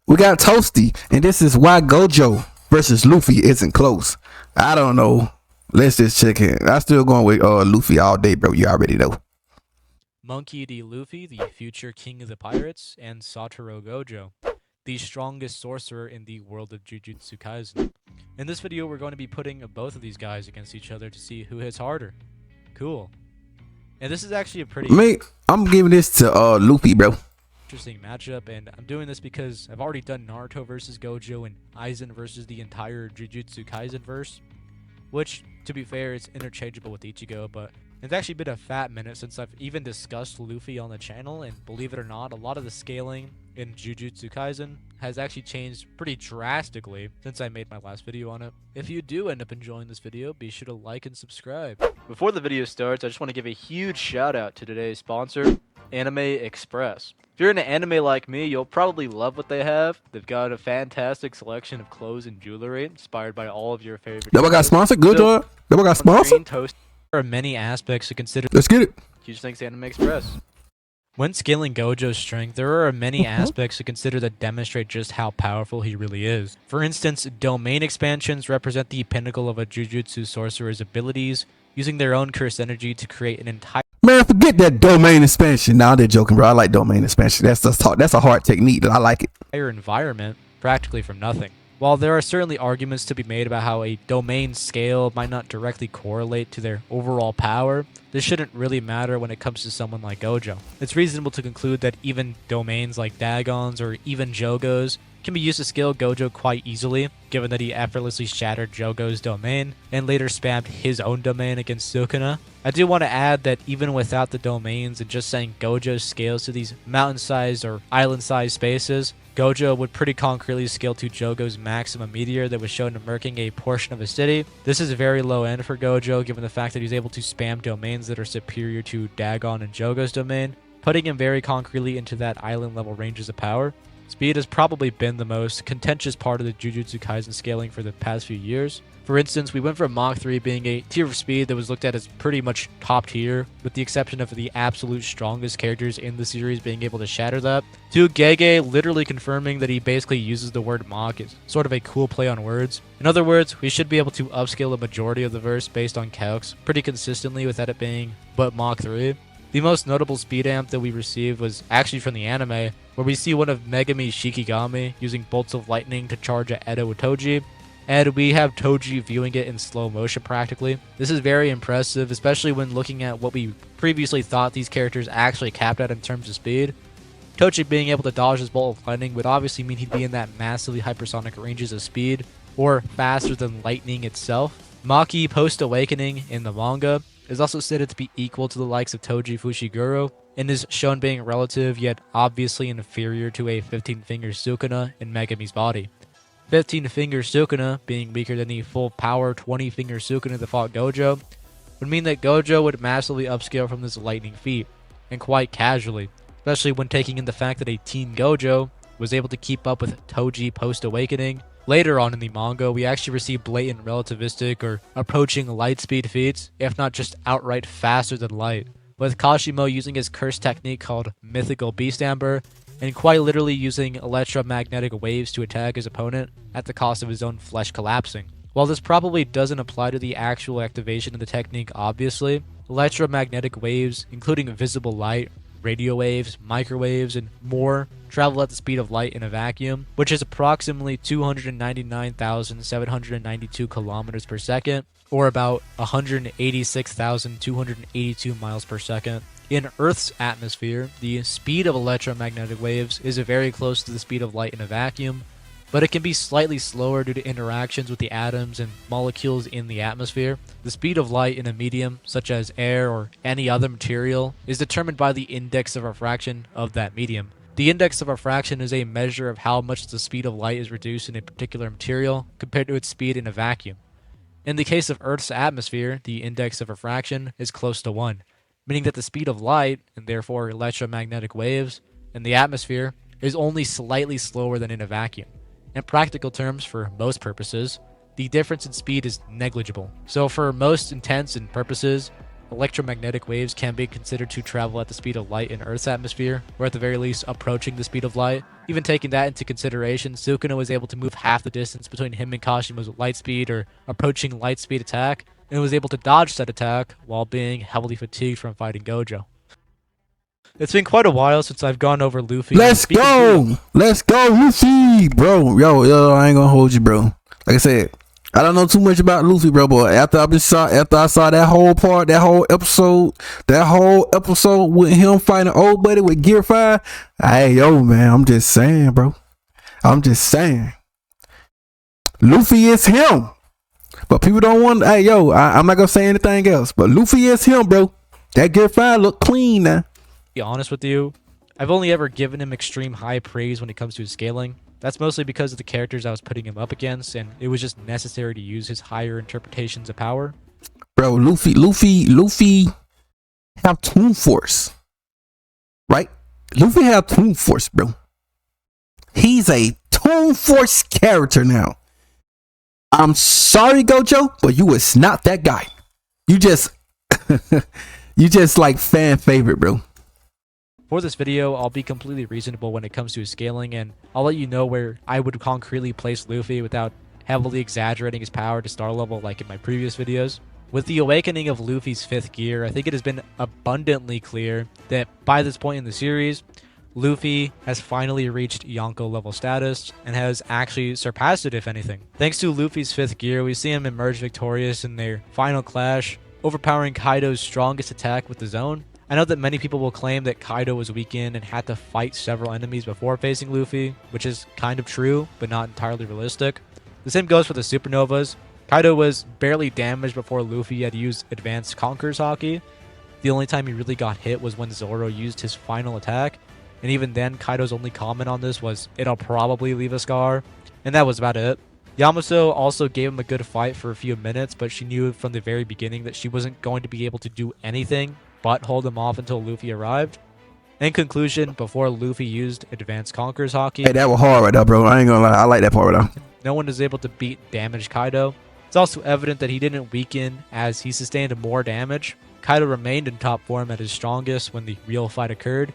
We got Toasty, and this is why Gojo versus Luffy isn't close. I don't know. Let's just check in. I'm still going with Luffy all day, bro. You already know. Monkey D. Luffy, the future king of the pirates, and Satoru Gojo, the strongest sorcerer in the world of Jujutsu Kaisen. In this video, we're going to be putting both of these guys against each other to see who hits harder. Cool. And this is actually a pretty I'm giving this to Luffy, bro. interesting matchup, and I'm doing this because I've already done Naruto versus Gojo and Aizen versus the entire Jujutsu Kaisen verse, which, to be fair, it's interchangeable with Ichigo, but it's actually been a fat minute since I've even discussed Luffy on the channel, and believe it or not, a lot of the scaling in Jujutsu Kaisen has actually changed pretty drastically since I made my last video on it. If you do end up enjoying this video, be sure to like and subscribe. Before the video starts, I just want to give a huge shout out to today's sponsor, Anime Express. If you're into anime like me, you'll probably love what they have. They've got a fantastic selection of clothes and jewelry inspired by all of your favorite. That one got sponsored. Good job. That one got sponsored. There are many aspects to consider. Let's get it. Huge thanks to Anime Express. When scaling Gojo's strength, there are many aspects to consider that demonstrate just how powerful he really is. For instance, domain expansions represent the pinnacle of a Jujutsu sorcerer's abilities, using their own curse energy to create an entire... Man, forget that domain expansion. Nah, they're joking, bro. I like domain expansion. That's a hard technique. I like it. ...entire environment practically from nothing. While there are certainly arguments to be made about how a domain scale might not directly correlate to their overall power, this shouldn't really matter when it comes to someone like Gojo. It's reasonable to conclude that even domains like Dagons or even Jogos can be used to scale Gojo quite easily, given that he effortlessly shattered Jogo's domain and later spammed his own domain against Sukuna. I do want to add that even without the domains and just saying Gojo scales to these mountain-sized or island-sized spaces, Gojo would pretty concretely scale to Jogo's maximum meteor that was shown murking a portion of a city. This is very low end for Gojo, given the fact that he's able to spam domains that are superior to Dagon and Jogo's domain, putting him very concretely into that island level ranges of power. Speed has probably been the most contentious part of the Jujutsu Kaisen scaling for the past few years. For instance, we went from Mach 3 being a tier of speed that was looked at as pretty much top tier, with the exception of the absolute strongest characters in the series being able to shatter that, to Gege literally confirming that he basically uses the word Mach as sort of a cool play on words. In other words, we should be able to upscale a majority of the verse based on calcs pretty consistently without it being but Mach 3. The most notable speed amp that we received was actually from the anime, where we see one of Megami's Shikigami using bolts of lightning to charge at Edo with Toji, and we have Toji viewing it in slow motion practically. This is very impressive, especially when looking at what we previously thought these characters actually capped at in terms of speed. Toji being able to dodge this bolt of lightning would obviously mean he'd be in that massively hypersonic ranges of speed, or faster than lightning itself. Maki post-awakening in the manga is also stated to be equal to the likes of Toji Fushiguro, and is shown being relative yet obviously inferior to a 15-finger Sukuna in Megami's body. 15-finger Sukuna, being weaker than the full power 20-finger Sukuna that fought Gojo, would mean that Gojo would massively upscale from this lightning feat, and quite casually, especially when taking in the fact that a Teen Gojo was able to keep up with Toji post-awakening. Later on in the manga, we actually receive blatant relativistic or approaching light speed feats, if not just outright faster than light, with Kashimo using his curse technique called Mythical Beast Amber, and quite literally using electromagnetic waves to attack his opponent at the cost of his own flesh collapsing. While this probably doesn't apply to the actual activation of the technique obviously, electromagnetic waves, including visible light, radio waves, microwaves, and more, travel at the speed of light in a vacuum, which is approximately 299,792 kilometers per second, or about 186,282 miles per second. In Earth's atmosphere, the speed of electromagnetic waves is very close to the speed of light in a vacuum, but it can be slightly slower due to interactions with the atoms and molecules in the atmosphere. The speed of light in a medium, such as air or any other material, is determined by the index of refraction of that medium. The index of refraction is a measure of how much the speed of light is reduced in a particular material compared to its speed in a vacuum. In the case of Earth's atmosphere, the index of refraction is close to 1, meaning that the speed of light, and therefore electromagnetic waves, in the atmosphere is only slightly slower than in a vacuum. In practical terms, for most purposes, the difference in speed is negligible. So for most intents and purposes, electromagnetic waves can be considered to travel at the speed of light in Earth's atmosphere, or at the very least approaching the speed of light. Even taking that into consideration, Sukuna was able to move half the distance between him and Kashima's light speed or approaching light speed attack, and was able to dodge that attack while being heavily fatigued from fighting Gojo. It's been quite a while since I've gone over Luffy. Let's go, Luffy, bro. Yo, I ain't gonna hold you, bro. Like I said, I don't know too much about Luffy, bro. But after I saw that whole part, that whole episode with him fighting old buddy with Gear 5. Hey, yo, man, I'm just saying, bro. I'm just saying, Luffy is him. But people don't want. Hey, yo, I'm not gonna say anything else. But Luffy is him, bro. That Gear 5 look clean now. Be honest with you, I've only ever given him extreme high praise when it comes to his scaling. That's mostly because of the characters I was putting him up against, and it was just necessary to use his higher interpretations of power. Bro, Luffy have Toon Force, right? Luffy have Toon Force, bro. He's a Toon Force character now. I'm sorry, Gojo, but you was not that guy. You just like fan favorite, bro. For this video, I'll be completely reasonable when it comes to his scaling, and I'll let you know where I would concretely place Luffy without heavily exaggerating his power to star level like in my previous videos. With the awakening of Luffy's 5th gear, I think it has been abundantly clear that by this point in the series, Luffy has finally reached Yonko level status and has actually surpassed it, if anything. Thanks to Luffy's 5th gear, we see him emerge victorious in their final clash, overpowering Kaido's strongest attack with the Zone. I know that many people will claim that Kaido was weakened and had to fight several enemies before facing Luffy, which is kind of true, but not entirely realistic. The same goes for the Supernovas. Kaido was barely damaged before Luffy had used Advanced Conqueror's Haki. The only time he really got hit was when Zoro used his final attack, and even then Kaido's only comment on this was, "It'll probably leave a scar," and that was about it. Yamato also gave him a good fight for a few minutes, but she knew from the very beginning that she wasn't going to be able to do anything but hold him off until Luffy arrived. In conclusion, before Luffy used Advanced Conqueror's Haki, hey, that was hard right there, bro. I ain't gonna lie, I like that part right there. No one is able to beat damaged Kaido. It's also evident that he didn't weaken as he sustained more damage. Kaido remained in top form at his strongest when the real fight occurred.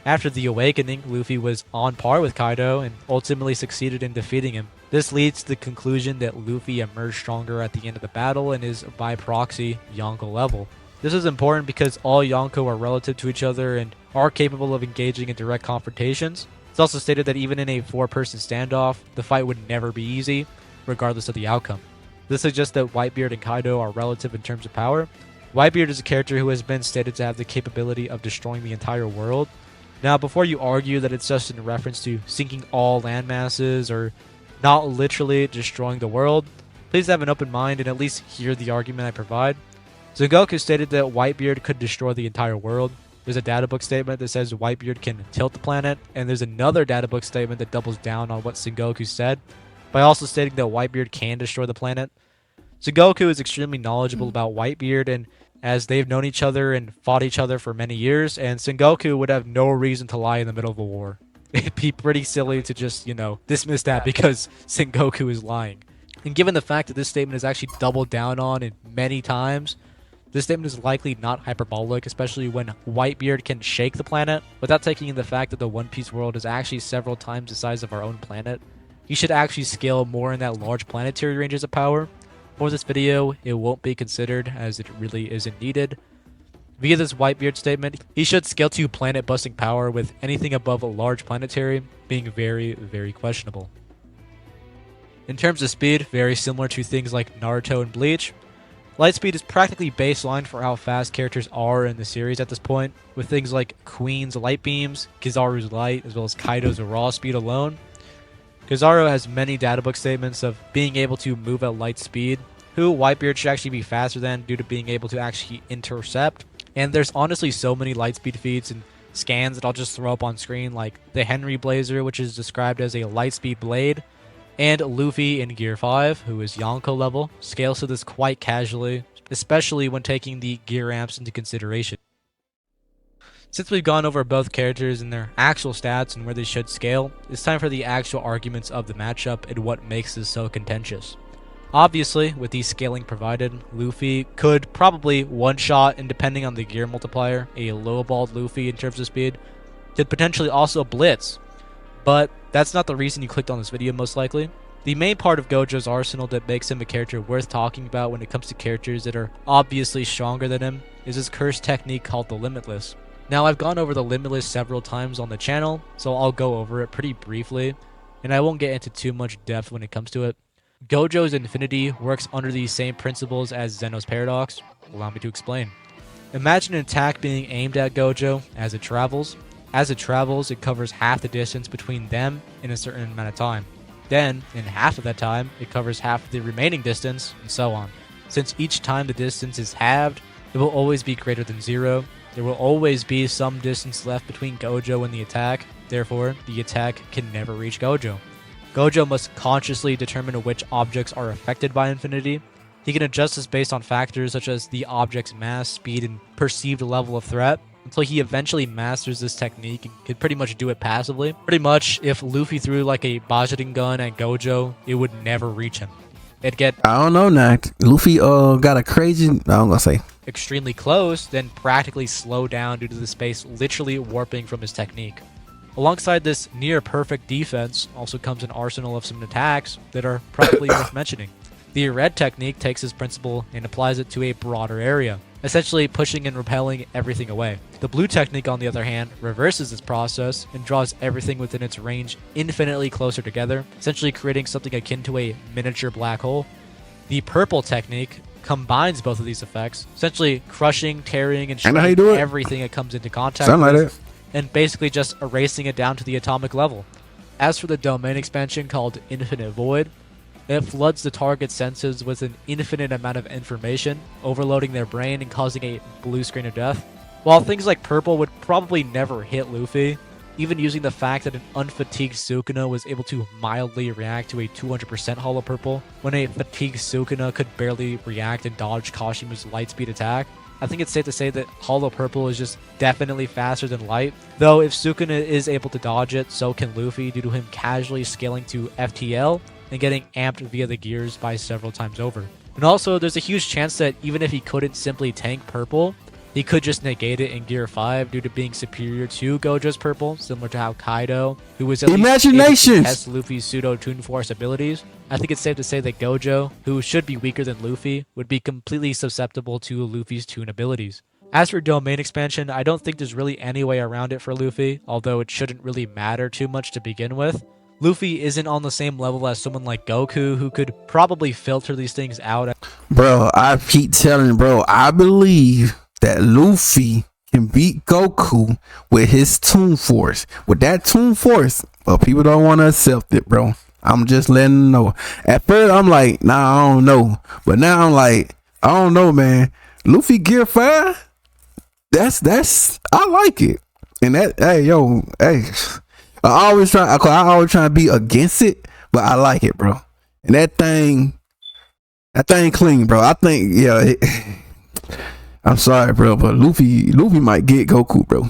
After the awakening, Luffy was on par with Kaido and ultimately succeeded in defeating him. This leads to the conclusion that Luffy emerged stronger at the end of the battle and is by proxy Yonko level. This is important because all Yonko are relative to each other and are capable of engaging in direct confrontations. It's also stated that even in a 4-person standoff, the fight would never be easy, regardless of the outcome. This suggests that Whitebeard and Kaido are relative in terms of power. Whitebeard is a character who has been stated to have the capability of destroying the entire world. Now, before you argue that it's just in reference to sinking all landmasses or not literally destroying the world, please have an open mind and at least hear the argument I provide. Sengoku stated that Whitebeard could destroy the entire world. There's a databook statement that says Whitebeard can tilt the planet, and there's another databook statement that doubles down on what Sengoku said, by also stating that Whitebeard can destroy the planet. Sengoku is extremely knowledgeable about Whitebeard, and as they've known each other and fought each other for many years, and Sengoku would have no reason to lie in the middle of a war. It'd be pretty silly to just, dismiss that because Sengoku is lying. And given the fact that this statement is actually doubled down on in many times, this statement is likely not hyperbolic, especially when Whitebeard can shake the planet, without taking in the fact that the One Piece world is actually several times the size of our own planet. He should actually scale more in that large planetary ranges of power. For this video, it won't be considered as it really isn't needed. Via this Whitebeard statement, he should scale to planet-busting power, with anything above a large planetary being very, very questionable. In terms of speed, very similar to things like Naruto and Bleach, Lightspeed is practically baseline for how fast characters are in the series at this point, with things like Queen's Light Beams, Kizaru's Light, as well as Kaido's raw speed alone. Kizaru has many databook statements of being able to move at light speed, who Whitebeard should actually be faster than due to being able to actually intercept. And there's honestly so many lightspeed feats and scans that I'll just throw up on screen, like the Henry Blazer, which is described as a lightspeed blade, and Luffy in Gear 5, who is Yonko level, scales to this quite casually, especially when taking the gear amps into consideration. Since we've gone over both characters and their actual stats and where they should scale, it's time for the actual arguments of the matchup and what makes this so contentious. Obviously, with the scaling provided, Luffy could probably one-shot, and depending on the gear multiplier, a lowballed Luffy in terms of speed, could potentially also blitz. But that's not the reason you clicked on this video, most likely. The main part of Gojo's arsenal that makes him a character worth talking about when it comes to characters that are obviously stronger than him is his curse technique called the Limitless. Now, I've gone over the Limitless several times on the channel, so I'll go over it pretty briefly, and I won't get into too much depth when it comes to it. Gojo's Infinity works under the same principles as Zeno's Paradox. Allow me to explain. Imagine an attack being aimed at Gojo as it travels. As it travels, it covers half the distance between them in a certain amount of time. Then, in half of that time, it covers half of the remaining distance, and so on. Since each time the distance is halved, it will always be greater than 0. There will always be some distance left between Gojo and the attack. Therefore, the attack can never reach Gojo. Gojo must consciously determine which objects are affected by Infinity. He can adjust this based on factors such as the object's mass, speed, and perceived level of threat, until he eventually masters this technique and could pretty much do it passively. Pretty much, if Luffy threw like a Bajiding gun at Gojo, it would never reach him. It'd get, I don't know now. Luffy got a crazy, I'm gonna say, extremely close, then practically slow down due to the space literally warping from his technique. Alongside this near perfect defense also comes an arsenal of some attacks that are probably worth mentioning. The red technique takes this principle and applies it to a broader area, essentially pushing and repelling everything away. The blue technique, on the other hand, reverses this process and draws everything within its range infinitely closer together, essentially creating something akin to a miniature black hole. The purple technique combines both of these effects, essentially crushing, tearing, and shredding everything it comes into contact with, and basically just erasing it down to the atomic level. As for the domain expansion called Infinite Void, it floods the target's senses with an infinite amount of information, overloading their brain and causing a blue screen of death. While things like purple would probably never hit Luffy, even using the fact that an unfatigued Sukuna was able to mildly react to a 200% holo purple, when a fatigued Sukuna could barely react and dodge Kashima's light speed attack, I think it's safe to say that holo purple is just definitely faster than light. Though if Sukuna is able to dodge it, so can Luffy due to him casually scaling to FTL and getting amped via the gears by several times over. And also, there's a huge chance that even if he couldn't simply tank purple, he could just negate it in Gear 5 due to being superior to Gojo's purple, similar to how Kaido, who was at least able to test Luffy's pseudo-Toon Force abilities. I think it's safe to say that Gojo, who should be weaker than Luffy, would be completely susceptible to Luffy's Toon abilities. As for domain expansion, I don't think there's really any way around it for Luffy, although it shouldn't really matter too much to begin with. Luffy isn't on the same level as someone like Goku, who could probably filter these things out. Bro, I keep telling, bro, I believe that Luffy can beat Goku with his Toon Force. With that Toon Force, but people don't want to accept it, bro. I'm just letting them know. At first, I'm like, nah, I don't know. But now I'm like, I don't know, man. Luffy Gear 5? That's, I like it. And that, hey, yo, hey. I always try to be against it, but I like it, bro. And that thing clean, bro. I think, yeah. I'm sorry, bro, but Luffy might get Goku, bro.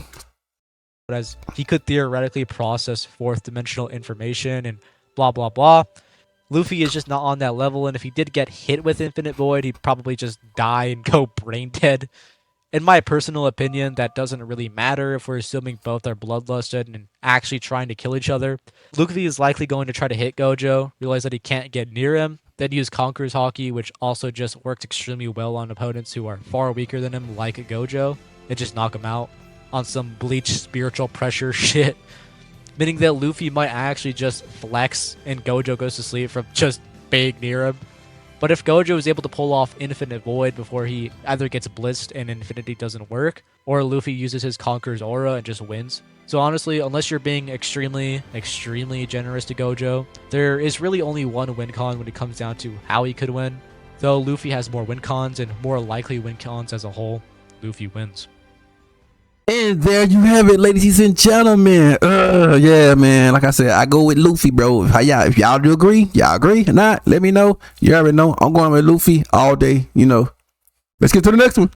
As he could theoretically process fourth dimensional information and blah blah blah. Luffy is just not on that level, and if he did get hit with Infinite Void, he'd probably just die and go brain dead. In my personal opinion, that doesn't really matter if we're assuming both are bloodlusted and actually trying to kill each other. Luffy is likely going to try to hit Gojo, realize that he can't get near him, then use Conqueror's Haki, which also just works extremely well on opponents who are far weaker than him, like Gojo, and just knock him out on some Bleach spiritual pressure shit. Meaning that Luffy might actually just flex and Gojo goes to sleep from just being near him. But if Gojo is able to pull off Infinite Void before he either gets blitzed and Infinity doesn't work, or Luffy uses his Conqueror's Aura and just wins. So honestly, unless you're being extremely, extremely generous to Gojo, there is really only one win con when it comes down to how he could win. Though Luffy has more win cons and more likely win cons as a whole, Luffy wins. And there you have it, ladies and gentlemen. Yeah, man. Like I said, I go with Luffy, bro. If y'all do agree, y'all agree. If not, let me know. You already know. I'm going with Luffy all day, you know. Let's get to the next one.